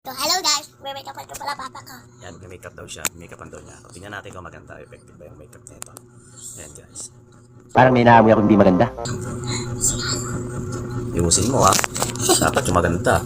So, hello guys, may makeup ko pala papa ko. Yan, may makeup daw siya. Makeupan daw niya ako. Tingnan natin kung maganda, effective ba yung makeup nito. Yan guys. Parang may naamoy ako hindi maganda. Iusin mo ha. Dapat yung maganda.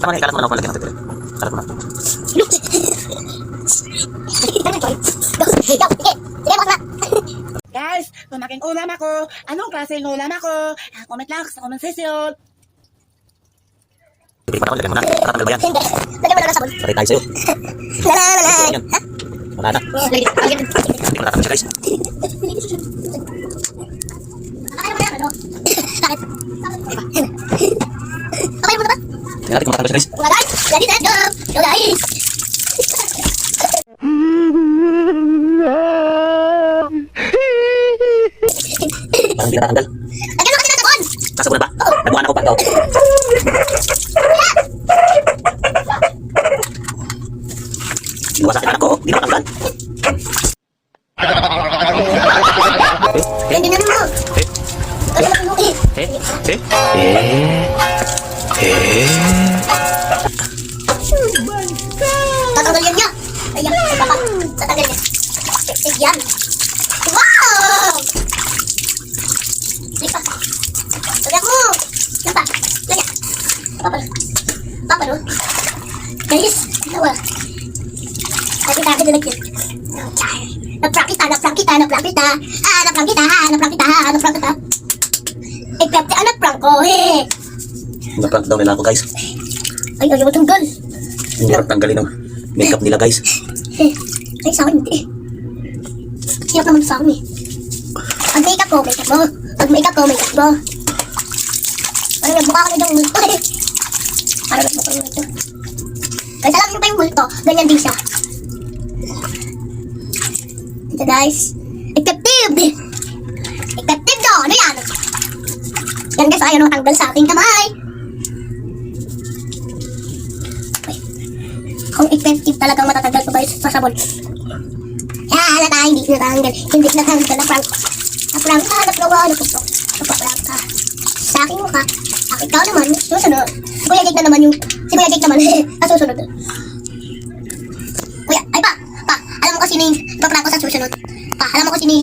Tama na, ikalat mo na ako lagyan natin. Ikalat mo na. Guys, kung making ulam ako, anong klaseng ulam ako? Comment lang sa comment section. Ibig pa na ako, lagyan mo na. Nakatanggal ba yan? Hindi, lagyan mo na ng sabon. Patay tayo sa'yo. Lalalala. Yan. Wala na. Lagyan. Hindi ko natatanggal siya guys. Bakit? Okay mo na ba? Tingnan natin kung natatanggal siya guys. Wala guys! Ready, set, go! Go guys! Parang hindi natatanggal. Lagyan mo kasi ng sabon! Nasabon na ba? Nabuhan ako pa daw. Inuwa sa akin anak ko. Hindi na matanggal. Hindi na mo! Ano ba mo eh? Tatanggal yan niya! Ayan, si papa. Tatanggal niya. Yan! Wow! Sige pa. Lagyan mo! Yan pa. Lagyan. Papa. Papa no? Guys, nawa. Sabi tayo nilagyan. Naprank kita. Ipepte anak prank ko, he. Naprank daw nila ako guys. Ay, ayaw tanggal. Hindi na tanggalin ang makeup nila guys. Ay, sa akin hindi. Hirap naman sa akin eh. Pag makeup mo. Parang nagbuka ka na yung multo eh. Parang nagbuka yung multo. Guys, alam nyo ba yung multo? Ganyan din siya. Ito guys. Effective daw. Ano yan? Yan guys, ayaw nang tanggal sa aking kamay. Okay. Kung effective talagang matatanggal ko guys sa sabon. Halata, hindi natanggal na prank. Naprank ka. Sa aking mukha. Ikaw naman, susunod. Si Kuya Jake naman nasusunod. Kuya, ay pa, alam mo kasi ni, ipaprank ko sa susunod. Alam mo kasi ni